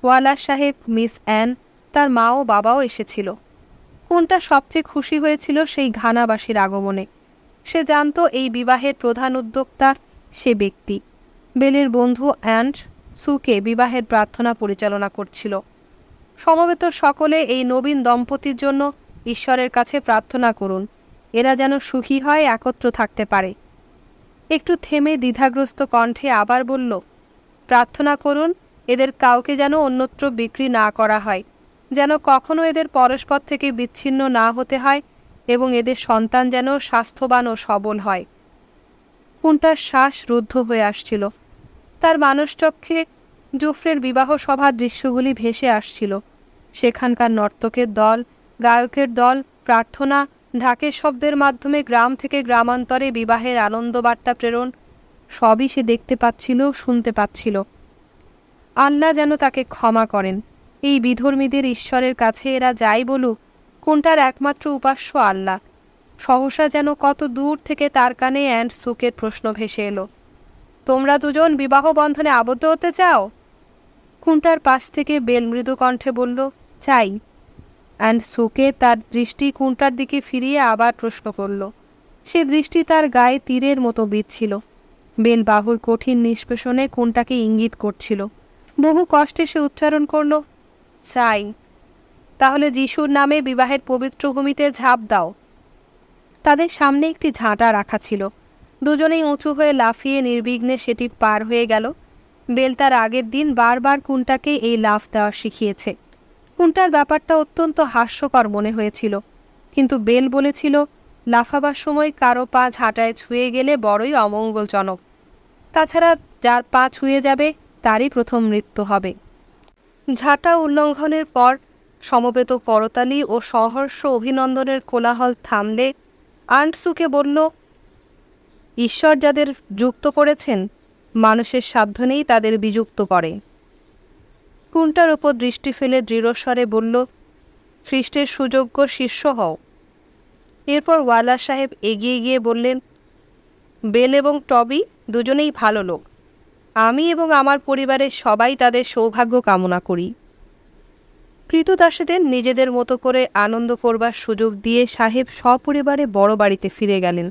ওয়ালার সাহেব, মিস অ্যান, তার মা ও বাবাও এসেছিল। কোনটা সবচেয়ে খুশি হয়েছিল সেই ঘানাবাসীর আগমনে। সে জানত এই বিবাহের প্রধান উদ্যোক্তা সে ব্যক্তি। বেলের বন্ধু অ্যান্ড সুকে বিবাহের প্রার্থনা পরিচালনা করছিল। সমবেত সকলে এই নবীন দম্পতির জন্য ঈশ্বরের কাছে প্রার্থনা করুন, এরা যেন সুখী হয়, একত্র থাকতে পারে। একটু থেমে দ্বিধাগ্রস্ত কণ্ঠে আবার বলল, প্রার্থনা করুন এদের কাউকে যেন অন্যত্র বিক্রি না করা হয়, যেন কখনো এদের পরস্পর থেকে বিচ্ছিন্ন না হতে হয়, এবং এদের সন্তান যেন স্বাস্থ্যবান ও সবল হয়। কোনটার শ্বাস রুদ্ধ হয়ে আসছিল। তার মানসচক্ষে জুফরের বিবাহ সভার দৃশ্যগুলি ভেসে আসছিল। সেখানকার নর্তকের দল, গায়কের দল, প্রার্থনা, ঢাকের শব্দের মাধ্যমে গ্রাম থেকে গ্রামান্তরে বিবাহের আনন্দবার্তা প্রেরণ, সবই সে দেখতে পাচ্ছিল, শুনতে পাচ্ছিল। আল্লাহ যেন তাকে ক্ষমা করেন। এই বিধর্মীদের ঈশ্বরের কাছে এরা যাই বলুক, কোনটার একমাত্র উপাস্য আল্লাহ। সহসা যেন কত দূর থেকে তার কানে অ্যান্ড সুকের প্রশ্ন ভেসে এলো, তোমরা দুজন বিবাহ বন্ধনে আবদ্ধ হতে চাও? কোনটার পাশ থেকে বেল মৃদু কণ্ঠে বলল, চাই। অ্যান্ড সুকে তার দৃষ্টি কোনটার দিকে ফিরিয়ে আবার প্রশ্ন করল। সে দৃষ্টি তার গায়ে তীরের মতো বিঁধছিল। বেল বাহুর কঠিন নিষ্পেষণে কোনটাকে ইঙ্গিত করছিল। বহু কষ্টে সে উচ্চারণ করল, চাই। তাহলে যিশুর নামে বিবাহের পবিত্র ভূমিতে ঝাঁপ দাও। তাদের সামনে একটি ঝাঁটা রাখা ছিল। দুজনেই উঁচু হয়ে লাফিয়ে নির্বিঘ্নে সেটি পার হয়ে গেল। বেল তার আগের দিন বারবার কোনটাকে এই লাফ দেওয়া শিখিয়েছে। কোনটার ব্যাপারটা অত্যন্ত হাস্যকর মনে হয়েছিল, কিন্তু বেল বলেছিল লাফাবার সময় কারো পা ঝাঁটায় ছুঁয়ে গেলে বড়ই অমঙ্গলজনক। তাছাড়া যার পা ছুঁয়ে যাবে তারই প্রথম মৃত্যু হবে। ঝাঁটা উল্লঙ্ঘনের পর সমবেত করতালি ও সহর্ষ অভিনন্দনের কোলাহল থামলে আন্টসুকে বলল, ঈশ্বর যাদের যুক্ত করেছেন মানুষের সাধ্য নেই তাদের বিযুক্ত করে। কুন্টার ওপর দৃষ্টি ফেলে দৃঢ়স্বরে বলল, খ্রিস্টের সুযোগ্য শিষ্য হও। এরপর ওয়ালা সাহেব এগিয়ে গিয়ে বললেন, বেল এবং টবি দুজনেই ভালো লোক। আমি এবং আমার পরিবারের সবাই তাদের সৌভাগ্য কামনা করি। কৃতদাসীদের নিজেদের মতো করে আনন্দ করবার সুযোগ দিয়ে সাহেব সপরিবারে বড় বাড়িতে ফিরে গেলেন।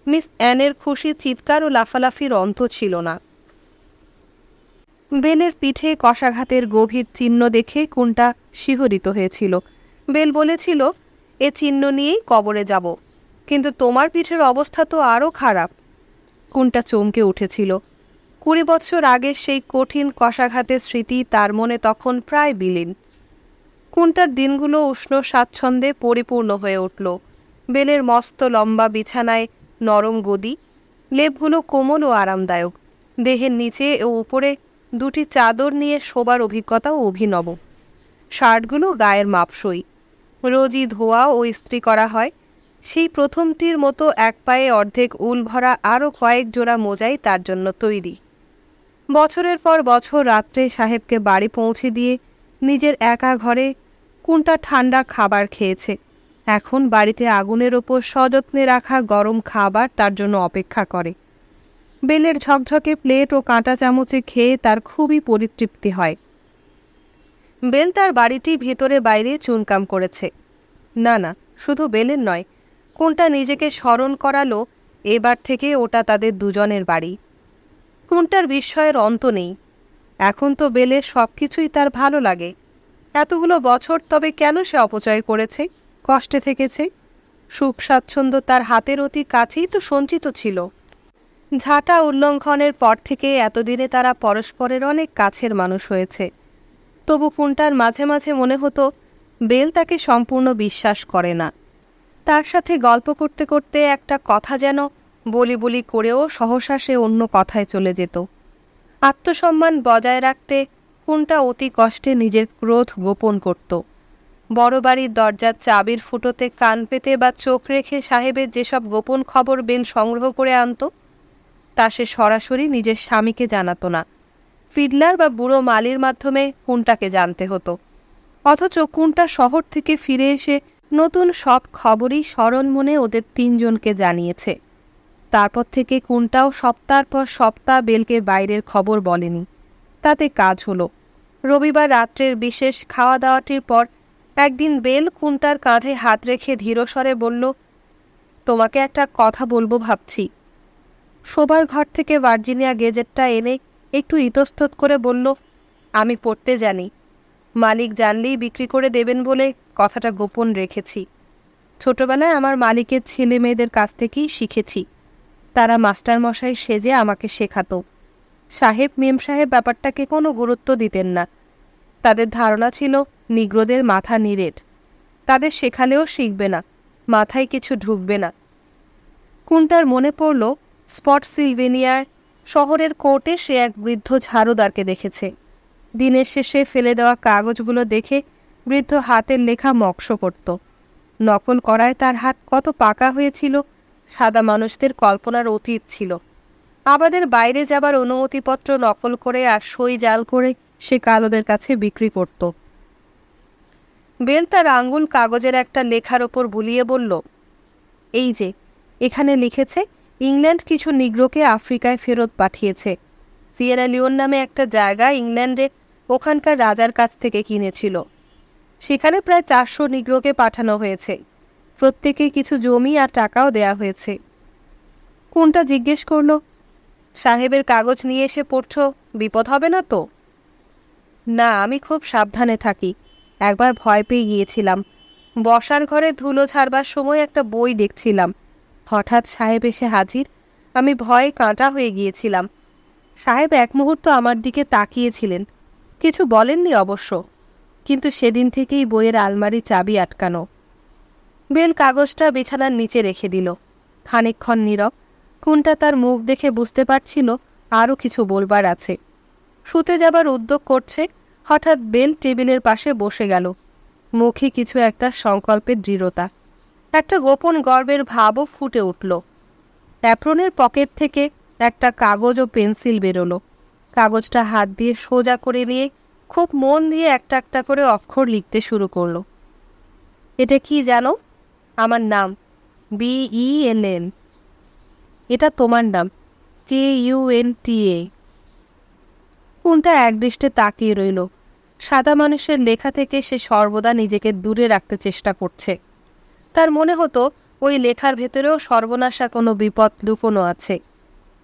মিস অ্যানের খুশি চিৎকার ও লাফালাফির অন্ত ছিল না। বেলের পিঠে কষাঘাতের গভীর চিহ্ন দেখে কুন্টা শিহরিত হয়েছিল। বেল বলেছিল, এ চিহ্ন নিয়েই কবরে যাব, কিন্তু তোমার পিঠের অবস্থা তো আরও খারাপ। কুন্টা চমকে উঠেছিল। 20 বছর আগের সেই কঠিন কষাঘাতের স্মৃতি তার মনে তখন প্রায় বিলীন। কুন্টার দিনগুলো উষ্ণ স্বাচ্ছন্দ্যে পরিপূর্ণ হয়ে উঠল। বেলের মস্ত লম্বা বিছানায় নরম গদি, লেপগুলো কোমল ও আরামদায়ক। দেহের নিচে ও উপরে 2টি চাদর নিয়ে শোবার অভিজ্ঞতাও অভিনব। শার্টগুলো গায়ের মাপসই, রোজই ধোয়া ও ইস্ত্রি করা হয়। সেই প্রথমটির মতো এক পায়ে অর্ধেক উল ভরা আরও কয়েক জোড়া মোজাই তার জন্য তৈরি। বছরের পর বছর রাত্রে সাহেবকে বাড়ি পৌঁছে দিয়ে নিজের একা ঘরে কুন্টা ঠান্ডা খাবার খেয়েছে। এখন বাড়িতে আগুনের ওপর সযত্নে রাখা গরম খাবার তার জন্য অপেক্ষা করে। বেলের ঝকঝকে প্লেট ও কাঁটা চামচে খেয়ে তার খুবই পরিতৃপ্তি হয়। বেল তার বাড়িটি ভেতরে বাইরে চুনকাম করেছে। না না, শুধু বেলের নয়, কুন্টা নিজেকে স্মরণ করালো এবার থেকে ওটা তাদের দুজনের বাড়ি। কুন্টার বিস্ময়ের অন্ত নেই। এখন তো বেলের সব কিছুই তার ভালো লাগে। এতগুলো বছর তবে কেন সে অপচয় করেছে, কষ্টে থেকেছে? সুখ স্বাচ্ছন্দ্য তার হাতের অতি কাছেই তো সঞ্চিত ছিল। ঝাঁটা উল্লঙ্ঘনের পর থেকে এতদিনে তারা পরস্পরের অনেক কাছের মানুষ হয়েছে। তবু কুন্টার মাঝে মাঝে মনে হতো বেল তাকে সম্পূর্ণ বিশ্বাস করে না। তার সাথে গল্প করতে করতে একটা কথা যেন বলি বলি করেও সহসা সে অন্য কথায় চলে যেত। আত্মসম্মান বজায় রাখতে কুন্টা অতি কষ্টে নিজের ক্রোধ গোপন করত। বড় বাড়ির দরজার চাবির ফুটোতে কান পেতে বা চোখ রেখে সাহেবের যেসব গোপন খবর বেল সংগ্রহ করে আনত, তা সে সরাসরি নিজের স্বামীকে জানাত না। ফিডলার বা বুড়ো মালির মাধ্যমে কুন্টাকে জানতে হতো। অথচ কুন্টা শহর থেকে ফিরে এসে নতুন সব খবরই সরল মনে ওদের 3 জনকে জানিয়েছে। তারপর থেকে কুন্টাও সপ্তাহের পর সপ্তাহ বেলকে বাইরের খবর বলেনি। তাতে কাজ হলো। রবিবার রাত্রের বিশেষ খাওয়া দাওয়াটির পর একদিন বেল কুন্টার কাঁধে হাত রেখে ধীরস্বরে বলল, তোমাকে একটা কথা বলবো ভাবছি। শোবার ঘর থেকে ভার্জিনিয়া গেজেটটা এনে একটু ইতস্তত করে বলল, আমি পড়তে জানি। মালিক জানলেই বিক্রি করে দেবেন বলে কথাটা গোপন রেখেছি। ছোটবেলায় আমার মালিকের ছেলে মেয়েদের কাছ থেকেই শিখেছি। তারা মাস্টারমশাই সেজে আমাকে শেখাতো। সাহেব মেম সাহেব ব্যাপারটাকে কোনো গুরুত্ব দিতেন না। তাদের ধারণা ছিল নিগ্রোদের মাথা নিরেট, তাদের শেখালেও শিখবে না, মাথায় কিছু ঢুকবে না। কুন্টার মনে পড়ল স্পটসিলভেনিয়ার শহরের কোর্টে সে এক বৃদ্ধ ঝাড়ুদারকে দেখেছে। দিনের শেষে ফেলে দেওয়া কাগজগুলো দেখে বৃদ্ধ হাতের লেখা মক্স করত। নকল করায় তার হাত কত পাকা হয়েছিল সাদা মানুষদের কল্পনার অতীত ছিল। আমাদের বাইরে যাবার অনুমতিপত্র নকল করে আর সই জাল করে সে কালোদের কাছে বিক্রি করত। বেল তার আঙ্গুল কাগজের একটা লেখার ওপর বুলিয়ে বলল, এই যে এখানে লিখেছে ইংল্যান্ড কিছু নিগ্রোকে আফ্রিকায় ফেরত পাঠিয়েছে। সিয়েরা লিওন নামে একটা জায়গা ইংল্যান্ডে ওখানকার রাজার কাছ থেকে কিনেছিল। সেখানে প্রায় 400 নিগ্রোকে পাঠানো হয়েছে। প্রত্যেকে কিছু জমি আর টাকাও দেয়া হয়েছে। কোনটা জিজ্ঞেস করল, সাহেবের কাগজ নিয়ে এসে পড়ছ, বিপদ হবে না তো? না, আমি খুব সাবধানে থাকি। একবার ভয় পেয়ে গিয়েছিলাম। বসার ঘরে ধুলো ছাড়বার সময় একটা বই দেখছিলাম। হঠাৎ সাহেব এসে হাজির। আমি ভয়ে কাঁটা হয়ে গিয়েছিলাম। সাহেব এক মুহূর্ত আমার দিকে তাকিয়েছিলেন, কিছু বলেননি অবশ্য, কিন্তু সেদিন থেকেই বইয়ের আলমারি চাবি আটকানো। বেল কাগজটা বিছানার নিচে রেখে দিল। খানিকক্ষণ নীরব। কোনটা তার মুখ দেখে বুঝতে পারছিল আরও কিছু বলবার আছে। শুতে যাবার উদ্যোগ করছে, হঠাৎ বেল টেবিলের পাশে বসে গেল, মুখে কিছু একটা সংকল্পের দৃঢ়তা, একটা গোপন গর্বের ভাবও ফুটে উঠল। অ্যাপ্রনের পকেট থেকে একটা কাগজ ও পেন্সিল বেরোলো। কাগজটা হাত দিয়ে সোজা করে নিয়ে খুব মন দিয়ে একটা একটা করে অক্ষর লিখতে শুরু করলো। এটা কি জানো? আমার নাম, BELL। এটা তোমার নাম, KUNTA। কোনটা একদৃষ্টে তাকিয়ে রইল। সাদা মানুষের লেখা থেকে সে সর্বদা নিজেকে দূরে রাখতে চেষ্টা করছে। তার মনে হতো ওই লেখার ভেতরেও সর্বনাশা কোনো বিপদ লুকোনো আছে।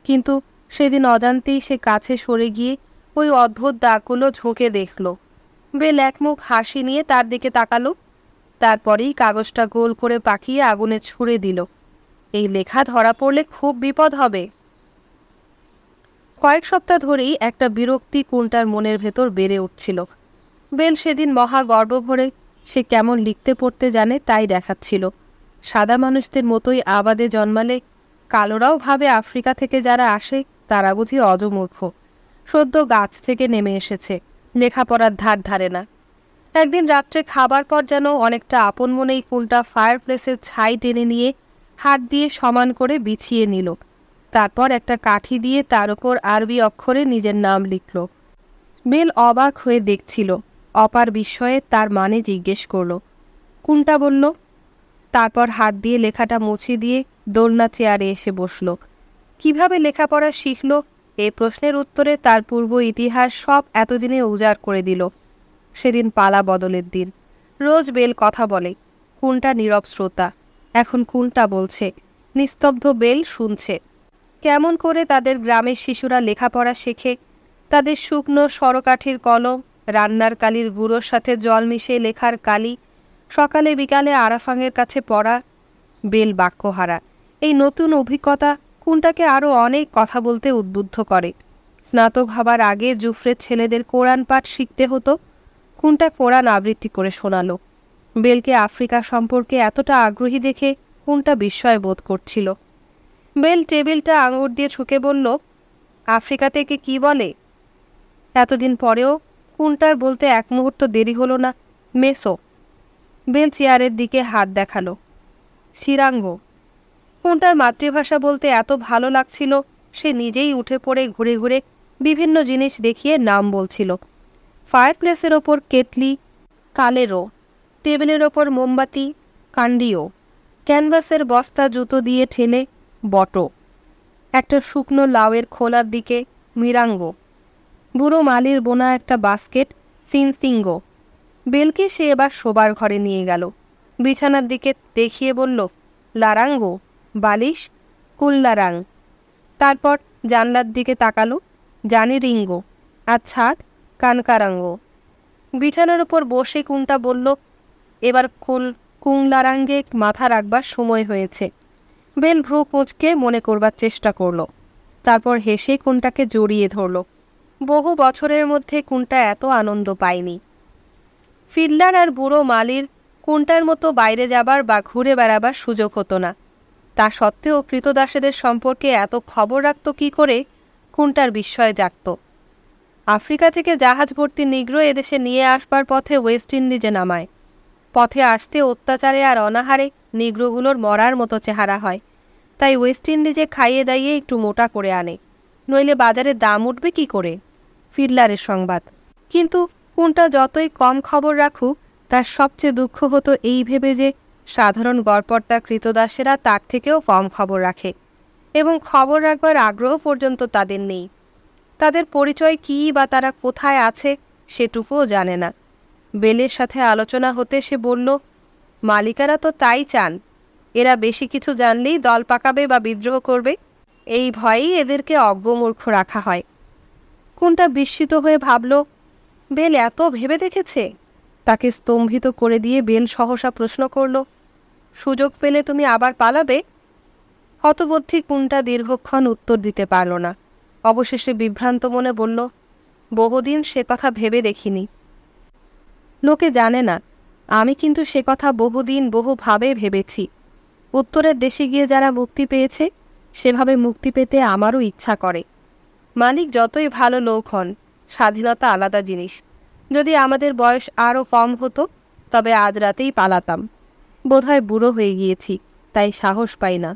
কিন্তু সেদিন অজান্তেই সে কাছে সরে গিয়ে ওই অদ্ভুত দাগগুলো ঝুঁকে দেখল। বেল একমুখ হাসি নিয়ে তার দিকে তাকালো। তারপরেই কাগজটা গোল করে পাকিয়ে আগুনে ছুঁড়ে দিল। এই লেখা ধরা পড়লে খুব বিপদ হবে। কয়েক সপ্তাহ ধরেই একটা বিরক্তি কুন্টার মনের ভেতর বেড়ে উঠছিল। বেল সেদিন মহা গর্ব ভরে সে কেমন লিখতে পড়তে জানে তাই দেখাচ্ছিল। সাদা মানুষদের মতোই আবাদে জন্মালে কালোরাও ভাবে আফ্রিকা থেকে যারা আসে তারা বুঝি অজমূর্খ, সদ্য গাছ থেকে নেমে এসেছে, লেখাপড়ার ধার ধারে না। একদিন রাত্রে খাবার পর যেন অনেকটা আপন মনেই কুলটা ফায়ার প্লেসের ছাই টেনে নিয়ে হাত দিয়ে সমান করে বিছিয়ে নিল। তারপর একটা কাঠি দিয়ে তার ওপর আরবি অক্ষরে নিজের নাম লিখল। বেল অবাক হয়ে দেখছিল, অপার বিস্ময়ে তার মানে জিজ্ঞেস করল। কোনটা বলল। তারপর হাত দিয়ে লেখাটা মুছে দিয়ে দোলনা চেয়ারে এসে বসল। কিভাবে লেখাপড়া শিখল এ প্রশ্নের উত্তরে তার পূর্ব ইতিহাস সব এতদিনে উজাড় করে দিল। সেদিন পালা বদলের দিন। রোজ বেল কথা বলে, কোনটা নীরব শ্রোতা। এখন কোনটা বলছে, নিস্তব্ধ বেল শুনছে। কেমন করে তাদের গ্রামের শিশুরা লেখাপড়া শেখে, তাদের শুকনো সরকাঠির কলম, রান্নার কালির গুঁড়োর সাথে জল মিশিয়ে লেখার কালি, সকালে বিকালে আরাফাঙের কাছে পড়া। বেল বাক্যহারা। এই নতুন অভিজ্ঞতা কোনটাকে আরও অনেক কথা বলতে উদ্বুদ্ধ করে। স্নাতক হবার আগে জুফরের ছেলেদের কোরআন পাঠ শিখতে হতো, কোনটা কোরআন আবৃত্তি করে শোনালো। বেলকে আফ্রিকা সম্পর্কে এতটা আগ্রহী দেখে কোনটা বিস্ময় বোধ করছিল। বেল টেবিলটা আঙুর দিয়ে ঠুকে বলল, আফ্রিকা থেকে কি বলে? এতদিন পরেও কোনটার বলতে এক মুহূর্ত দেরি হলো না, মেসো। বেল চেয়ারের দিকে হাত দেখালো। সিরাঙ্গ। কোনটার মাতৃভাষা বলতে এত ভালো লাগছিল সে নিজেই উঠে পড়ে ঘুরে ঘুরে বিভিন্ন জিনিস দেখিয়ে নাম বলছিল। ফায়ার প্লেসের ওপর কেটলি, কালেরো। টেবিলের ওপর মোমবাতি, কান্ডিও। ক্যানভাসের বস্তা জুতো দিয়ে ঠেলে, বটো। একটা শুকনো লাউয়ের খোলার দিকে, মিরাঙ্গ। বুড়ো মালির বোনা একটা বাস্কেট, সিনসিঙ্গো। বেলকে সে এবার শোবার ঘরে নিয়ে গেল। বিছানার দিকে দেখিয়ে বলল, লারাঙ্গো, বালিশ, কুল্লারাং। তারপর জানলার দিকে তাকালো, জানি রিঙ্গো। আর ছাদ, কানকারাঙ্গ। বিছানার উপর বসে কোনটা বলল, এবার কুংলারাঙ্গে মাথা রাখবার সময় হয়েছে। বেল ভ্রু কুঁচকে মনে করবার চেষ্টা করল। তারপর হেসে কোনটাকে জড়িয়ে ধরল। বহু বছরের মধ্যে কোনটা এত আনন্দ পায়নি। ফিডলার আর বুড়ো মালির কোনটার মতো বাইরে যাবার বা ঘুরে বেড়াবার সুযোগ হতো না। তা সত্ত্বেও কৃতদাসেদের সম্পর্কে এত খবর রাখত কি করে, কোনটার বিস্ময় জাগত। আফ্রিকা থেকে জাহাজ ভর্তি নিগ্রো এদেশে নিয়ে আসবার পথে ওয়েস্ট ইন্ডিজে নামায়। পথে আসতে অত্যাচারে আর অনাহারে নিগ্রোগুলোর মরার মতো চেহারা হয়, তাই ওয়েস্ট ইন্ডিজে খাইয়ে দাইয়ে একটু মোটা করে আনে, নইলে বাজারে দাম উঠবে কি করে। ফিডলারের সংবাদ। কিন্তু কোনটা যতই কম খবর রাখুক তার সবচেয়ে দুঃখ হতো এই ভেবে যে সাধারণ গড়পড়তা কৃতদাসেরা তার থেকেও কম খবর রাখে, এবং খবর রাখবার আগ্রহ পর্যন্ত তাদের নেই। তাদের পরিচয় কী বা তারা কোথায় আছে সেটুকুও জানে না। বেলের সাথে আলোচনা হতে সে বলল, মালিকারা তো তাই চান, এরা বেশি কিছু জানলেই দল পাকাবে বা বিদ্রোহ করবে, এই ভয়েই এদেরকে অজ্ঞমূর্খ রাখা হয়। কোনটা বিস্মিত হয়ে ভাবল, বেল এত ভেবে দেখেছে? তাকে স্তম্ভিত করে দিয়ে বেল সহসা প্রশ্ন করল, সুযোগ পেলে তুমি আবার পালাবে? হতবুদ্ধি কোনটা দীর্ঘক্ষণ উত্তর দিতে পারল না। অবশেষে বিভ্রান্ত মনে বলল, বহুদিন সে কথা ভেবে দেখিনি। লোকে জানে না, আমি কিন্তু সে কথা বহুদিন বহুভাবে ভেবেছি। উত্তরের দেশে গিয়ে যারা মুক্তি পেয়েছে সেভাবে মুক্তি পেতে আমারও ইচ্ছা করে। মালিক যতই ভালো লোক হন, স্বাধীনতা আলাদা জিনিস। যদি আমাদের বয়স আরও কম হতো তবে আজ রাতেই পালাতাম। বোধহয় বুড়ো হয়ে গিয়েছি, তাই সাহস পাই না।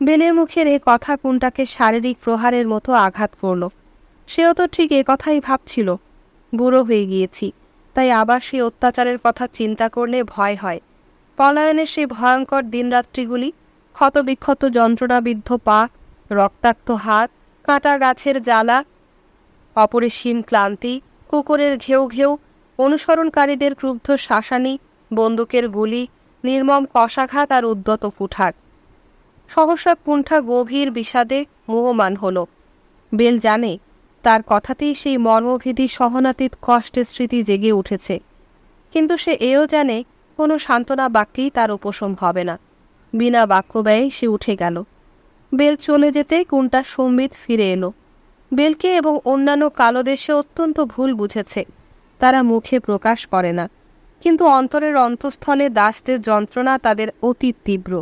বেলের মুখের এ কথা কুন্টাকে শারীরিক প্রহারের মতো আঘাত করল। সেও তো ঠিক এ কথাই ভাবছিল। বুড়ো হয়ে গিয়েছি, তাই আবার সেই অত্যাচারের কথা চিন্তা করলে ভয় হয়। পলায়নের সেই ভয়ঙ্কর দিনরাত্রিগুলি, ক্ষতবিক্ষত যন্ত্রণাবিদ্ধ পা, রক্তাক্ত হাত, কাটা গাছের জ্বালা, অপরিসীম ক্লান্তি, কুকুরের ঘেউ ঘেউ, অনুসরণকারীদের ক্রুদ্ধ শাসানি, বন্দুকের গুলি, নির্মম কষাঘাত আর উদ্যত কুঠার। সহসা কুণ্ঠা গভীর বিষাদে মোহমান হল। বেল জানে তার কথাতেই সেই মর্মভেদী সহনাতীত কষ্টের স্মৃতি জেগে উঠেছে, কিন্তু সে এও জানে কোনো সান্ত্বনা বাক্যেই তার উপশম হবে না। বিনা বাক্য ব্যয়ে সে উঠে গেল। বেল চলে যেতে কুণ্ঠার সম্বিত ফিরে এলো। বেলকে এবং অন্যান্য কালদেশে অত্যন্ত ভুল বুঝেছে। তারা মুখে প্রকাশ করে না, কিন্তু অন্তরের অন্তঃস্থলে দাসদের যন্ত্রণা তাদের অতি তীব্র।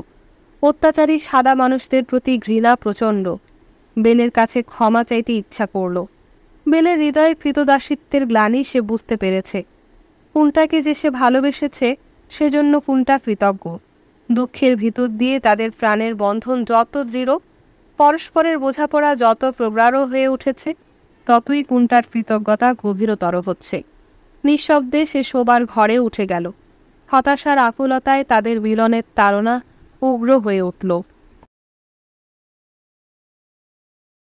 অত্যাচারী সাদা মানুষদের প্রতি ঘৃণা প্রচণ্ড। বেলের কাছে ক্ষমা চাইতে ইচ্ছা করল। বেলের হৃদয়ে কৃতদাসিত্বের গ্লানি সে বুঝতে পেরেছে। কুণ্ঠাকে যে সে ভালোবেসেছে সেজন্য কুণ্ঠা কৃতজ্ঞ। দুঃখের ভিতর দিয়ে তাদের প্রাণের বন্ধন যত দৃঢ়, পরস্পরের বোঝাপড়া যত প্রগাঢ় হয়ে উঠেছে, ততই কুণ্ঠার কৃতজ্ঞতা গভীরতর হচ্ছে। নিঃশব্দে সে শোবার ঘরে উঠে গেল। হতাশার আকুলতায় তাদের মিলনের তাড়না উগ্র হয়ে উঠল।